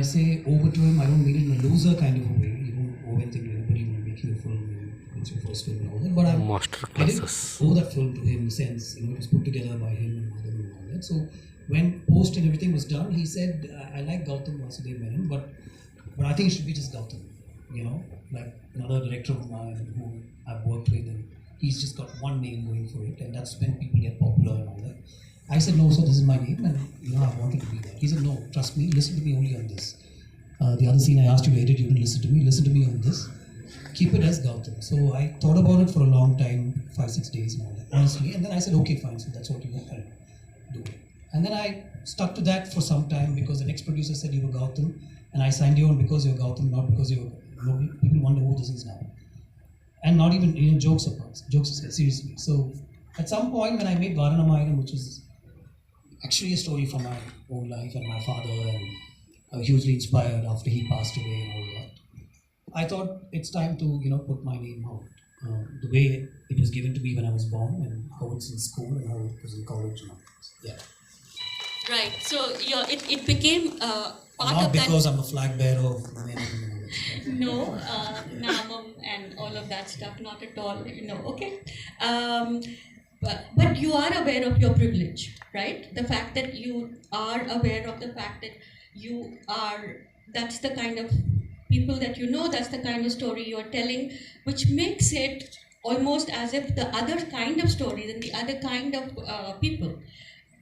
say over to him, I don't mean it in a loser kind of a way. You don't owe anything to anybody when making a film. It's your first film and all that. But I did owe that film to him in the sense, it was put together by him and Madhav and all that. So when post and everything was done, he said, I like Gautam Vasudev Menon, but I think it should be just Gautam. Like another director of mine who I've worked with, and he's just got one name going for it, and that's when people get popular and all that. I said, no, so this is my name, and I wanted to be that. He said, no, trust me, listen to me only on this. The other scene I asked you to edit, you didn't listen to me on this. Keep it as Gautam. So I thought about it for a long time, 5-6 days and all that, honestly, and then I said, okay, fine, so that's what you want, I'll do it. And then I stuck to that for some time because the next producer said you were Gautam, and I signed you on because you're Gautam, not because you're. People wonder who this is now, and not even jokes aside, seriously. So at some point when I made Varanamayanam, which was actually a story from my own life and my father, and I was hugely inspired after he passed away and all that, I thought it's time to put my name out, the way it was given to me when I was born, and how it's in school and how it was in college and all that. Yeah. Right. So it became part not of that. Not because I'm a flag bearer of men. No, Namam and all of that stuff, not at all. Okay. But you are aware of your privilege, right? The fact that you are aware of the fact that you are, that's the kind of people that that's the kind of story you're telling, which makes it almost as if the other kind of stories and the other kind of people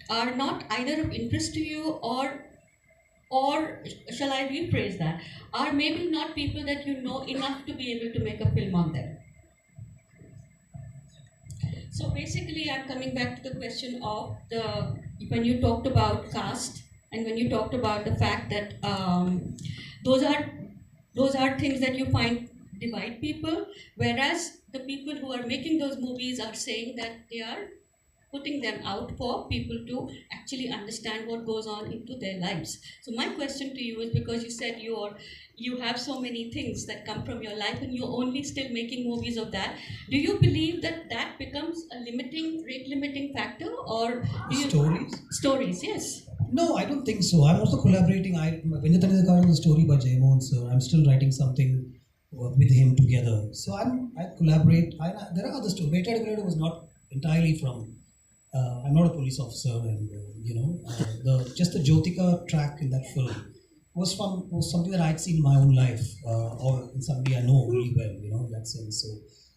are not either of interest to you or shall I rephrase that, are maybe not people that you know enough to be able to make a film on them. So basically, I'm coming back to the question of when you talked about caste and when you talked about the fact that those are things that you find divide people, whereas the people who are making those movies are saying that they are putting them out for people to actually understand what goes on into their lives. So my question to you is, because you said you have so many things that come from your life and you're only still making movies of that, do you believe that becomes a rate limiting factor, or stories, yes? No, I don't think so. I'm also collaborating. Venjatan is a story by Jaymohan, so I'm still writing something with him together. So I collaborate. There are other stories. Bengaluru was not entirely from. I'm not a police officer, and just the Jyotika track in that film was something that I'd seen in my own life, or in somebody I know really well, in that sense. So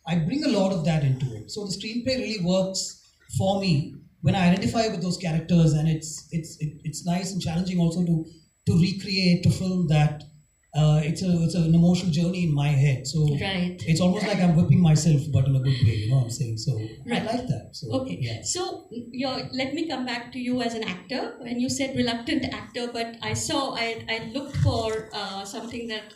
I bring a lot of that into it. So the screenplay really works for me when I identify with those characters, and it's nice and challenging also to recreate, to film that. It's an emotional journey in my head. So right. It's almost like I'm whipping myself, but in a good way, what I'm saying. So right. I like that. So, okay. Yeah. So let me come back to you as an actor. When you said reluctant actor, but I looked for something that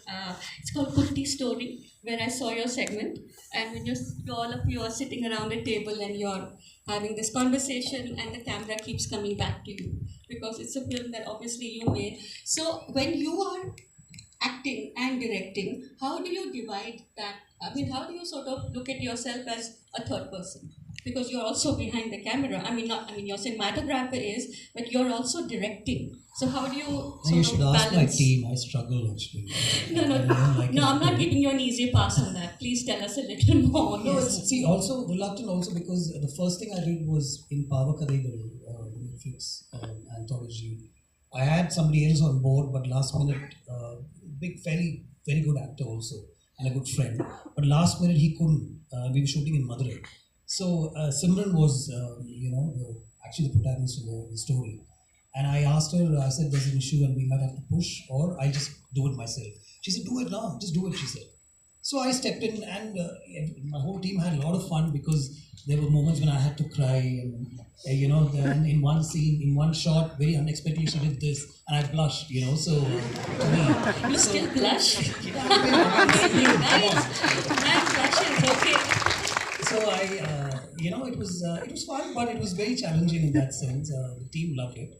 it's called Kutti Story, where I saw your segment, and when all of you are sitting around a table and you're having this conversation, and the camera keeps coming back to you because it's a film that obviously you made. So when you are acting and directing, how do you divide that? I mean, how do you sort of look at yourself as a third person? Because you're also behind the camera. Your cinematographer is, but you're also directing. So how do you You should balance? ask my team. I struggle actually. No, I'm not giving you an easy pass on that. Please tell us a little more. No, also reluctant also because the first thing I did was in Pavakadegal, the Netflix anthology. I had somebody else on board, but last minute, very good actor also, and a good friend. But last minute he couldn't. We were shooting in Madurai. So Simran was, actually the protagonist of the story. And I asked her, I said, there's an issue and we might have to push, or I just do it myself. She said, do it now, just do it, she said. So I stepped in, and my whole team had a lot of fun because there were moments when I had to cry, and then in one scene, in one shot, very unexpectedly she did this, and I blushed, so to me. You still blush? Nice blushes, okay. So it was fun, but it was very challenging in that sense. The team loved it,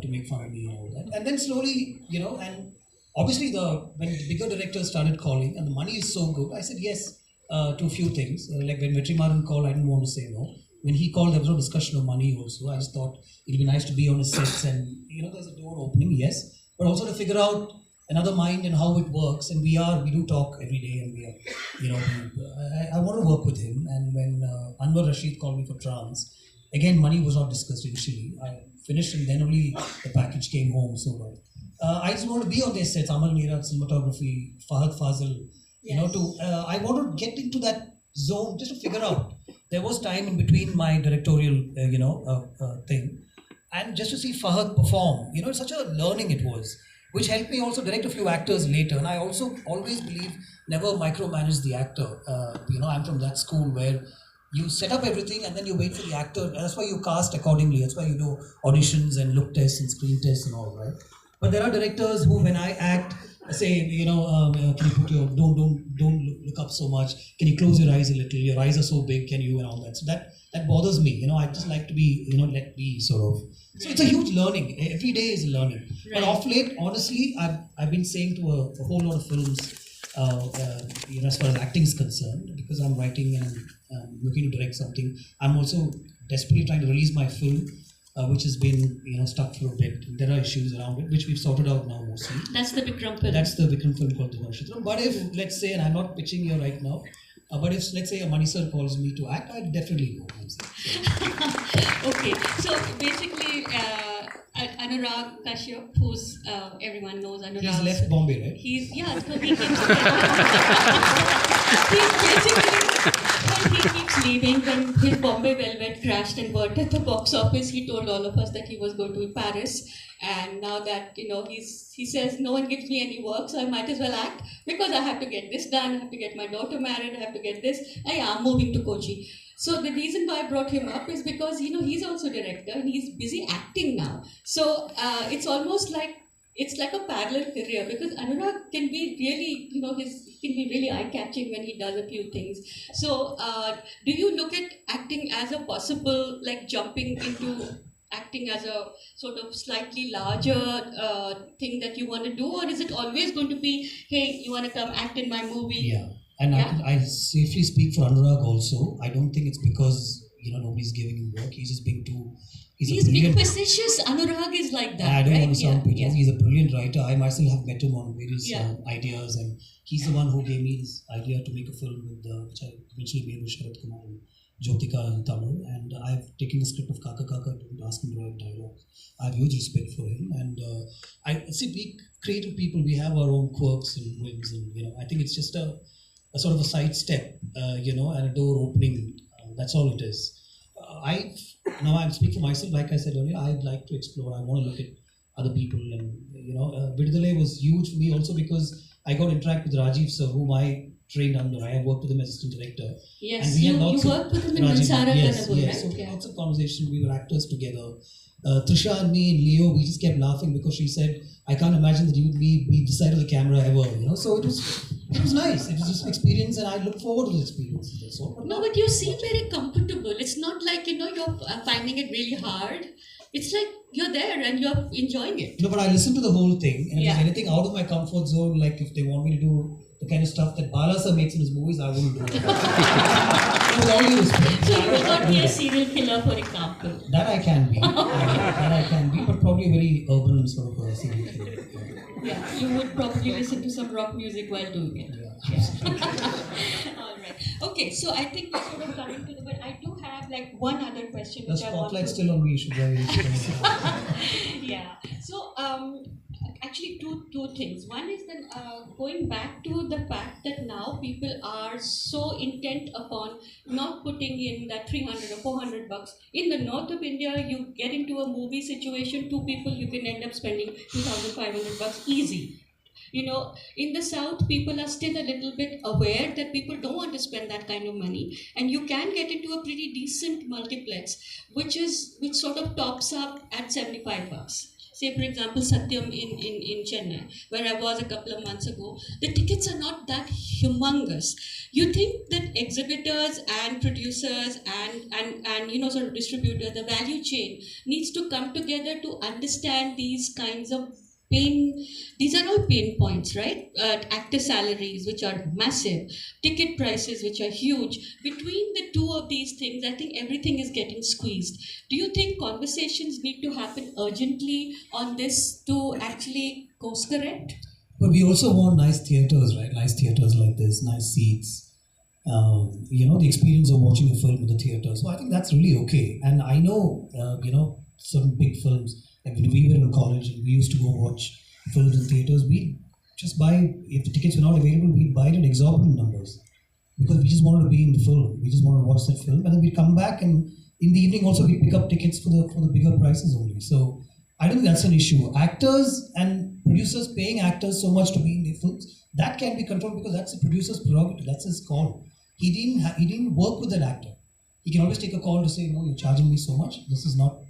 to make fun of me and all that. And then slowly, and obviously when the bigger directors started calling and the money is so good, I said yes to a few things. Like when Vetrimaran called, I didn't want to say no. When he called, there was no discussion of money also. I just thought it'd be nice to be on his sets and, there's a door opening, yes. But also to figure out another mind and how it works. And we do talk every day, and we are, I want to work with him. And when Anwar Rashid called me for trans, again, money was not discussed initially. I finished, and then only the package came home. So I just want to be on their sets. Amal Mira, cinematography, Fahad Fazil. I want to get into that zone just to figure out. There was time in between my directorial, thing, and just to see Fahad perform, it's such a learning it was, which helped me also direct a few actors later. And I also always believe never micromanage the actor. I'm from that school where you set up everything and then you wait for the actor. And that's why you cast accordingly. That's why you do auditions and look tests and screen tests and all, right? But there are directors who, when I act, say, can you put your don't look up so much. Can you close your eyes a little? Your eyes are so big. Can you and all that? So that bothers me. I just like to be, let be sort of. So it's a huge learning. Every day is a learning. Right. But off late, honestly, I've been saying to a whole lot of films, as far as acting is concerned, because I'm writing and I'm looking to direct something. I'm also desperately trying to release my film, which has been stuck for a bit. There are issues around it, which we've sorted out now mostly. That's the Vikram film. That's the Vikram film called Dhanashatra. But if, let's say, and I'm not pitching here right now, but if, let's say, a Mani sir calls me to act, I'd definitely go. Okay, so basically, Anurag Kashyap, who's everyone knows Anurag. He's left Bombay, right? So he keeps leaving. When his Bombay Velvet crashed and burned at the box office, he told all of us that he was going to Paris. And now that, he says, no one gives me any work, so I might as well act, because I have to get this done, I have to get my daughter married, I have to get this. I'm moving to Kochi. So the reason why I brought him up is because, he's also director and he's busy acting now. So it's almost like, it's like a parallel career, because Anurag can be really, he can be really eye-catching when he does a few things. So do you look at acting as a possible, like jumping into acting as a sort of slightly larger thing that you want to do, or is it always going to be, hey, you want to come act in my movie? Yeah, and I safely speak for Anurag also. I don't think it's because nobody's giving him work. He's just being too. He's being facetious. Anurag is like that. I don't right? want to sound pretentious. He's a brilliant writer. I myself have met him on various ideas, and he's the one who gave me this idea to make a film with which I eventually made with Sharat Kumar and Jyotika in Tamil. And I've taken the script of Kaka Kaka to ask him to write dialogue. I have huge respect for him, and I see we creative people. We have our own quirks and whims, and I think it's just a sort of a side step, and a door opening. That's all it is. Now I'm speaking for myself. Like I said earlier, I'd like to explore. I want to look at other people, and Vidudale was huge for me also because I got to interact with Rajiv sir, whom I trained under. I had worked with him as assistant director. Yes, and we you worked with him in Mansara Kanabur, right? So lots of conversation. We were actors together. Trisha and me and Leo, we just kept laughing because she said, "I can't imagine that you'd be the side of the camera ever." So it was nice. It was just an experience, and I look forward to the experience. That's all. But you seem very comfortable. It's not like you're finding it really hard. It's like you're there and you're enjoying it. No, but I listen to the whole thing, and if there's anything out of my comfort zone, like if they want me to do the kind of stuff that Bala sir makes in his movies, I wouldn't do it. With all due respect. So you will not be a serial killer, for example. That I can be. But probably a very urban sort of a serial killer. Yeah, you would probably listen to some rock music while doing it. Yeah. All right. Okay, so I think we're sort of coming to the. But I do have like one other question. The spotlight's still on me. Should I? Yeah. So actually two things. One is that going back to the fact that now people are so intent upon not putting in that 300 or 400 bucks. In the north of India, you get into a movie situation, two people, you can end up spending 2,500 bucks easy. In the south, people are still a little bit aware that people don't want to spend that kind of money, and you can get into a pretty decent multiplex, which sort of tops up at 75 bucks. Say, for example, Satyam in Chennai, where I was a couple of months ago, the tickets are not that humongous. You think that exhibitors and producers and sort of distributors, the value chain needs to come together to understand these kinds of these are all pain points, right? Actor salaries, which are massive, ticket prices, which are huge. Between the two of these things, I think everything is getting squeezed. Do you think conversations need to happen urgently on this to actually course correct? But we also want nice theaters, right? Nice theaters like this, nice seats. The experience of watching a film in the theater. So I think that's really okay. And I know, certain big films, like when we were in college and we used to go watch films in theaters, we just buy, if the tickets were not available, we'd buy it at exorbitant numbers because we just wanted to be in the film. We just wanted to watch that film. And then we'd come back and in the evening also we pick up tickets for the bigger prices only. So I don't think that's an issue. Actors and producers paying actors so much to be in their films, that can be controlled because that's the producer's prerogative. That's his call. He didn't work with that actor. He can always take a call to say, no, you're charging me so much. This is not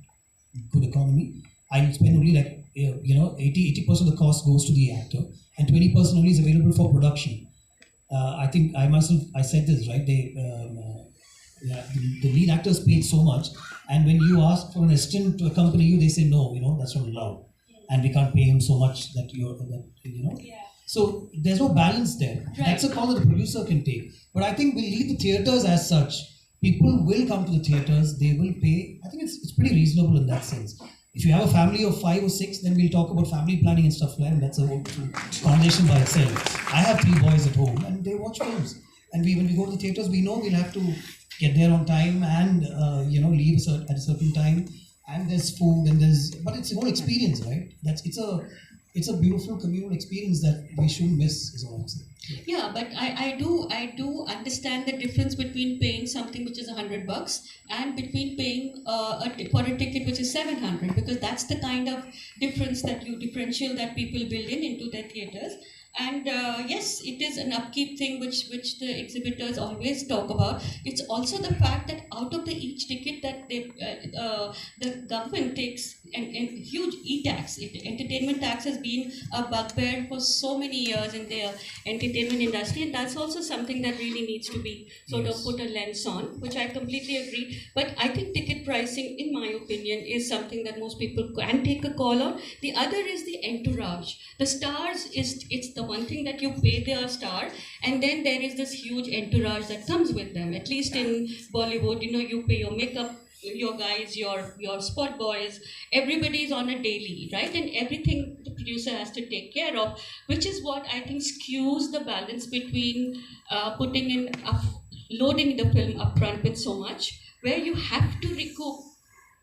good economy. I'll spend only 80% of the cost goes to the actor and 20% only is available for production. I think I said this, right? The lead actors paid so much, and when you ask for an assistant to accompany you, they say no, that's not allowed, and we can't pay him so much that Yeah. So there's no balance there. Right. That's a call that the producer can take. But I think we'll leave the theaters as such. People will come to the theaters. They will pay. I think it's pretty reasonable in that sense. If you have a family of 5 or 6, then we'll talk about family planning and stuff like that. And that's a whole conversation by itself. I have 3 boys at home, and they watch films. And when we go to the theaters, we know we'll have to get there on time and leave at a certain time. And there's food but it's a whole experience, right? It's a beautiful communal experience that we shouldn't miss, is all I'm saying. Yeah, but I do understand the difference between paying something which is $100 and between paying for a ticket which is 700, because that's the kind of differential that people build into their theaters. And yes, it is an upkeep thing which the exhibitors always talk about. It's also the fact that out of each ticket that the government takes and huge e-tax. Entertainment tax has been a bugbear for so many years in the entertainment industry, and that's also something that really needs to be sort of put a lens on, which I completely agree. But I think ticket pricing, in my opinion, is something that most people can take a call on. The other is the entourage. The stars it's the one thing that you pay their star, and then there is this huge entourage that comes with them. At least in Bollywood, you pay your makeup, your guys, your spot boys, everybody is on a daily, right? And everything the producer has to take care of, which is what I think skews the balance between loading the film upfront with so much, where you have to recoup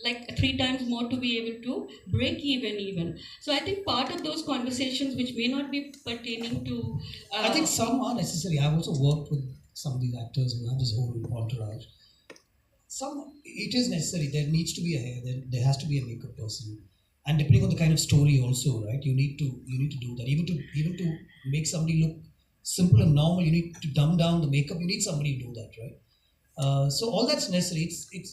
like 3 times more to be able to break even. So I think part of those conversations which may not be pertaining to... I think some are necessary. I've also worked with some of these actors who have this whole entourage. It is necessary. There needs to be a hair. There has to be a makeup person, and depending on the kind of story also, right? You need to do that. Even to make somebody look simple and normal, you need to dumb down the makeup. You need somebody to do that, right? So all that's necessary.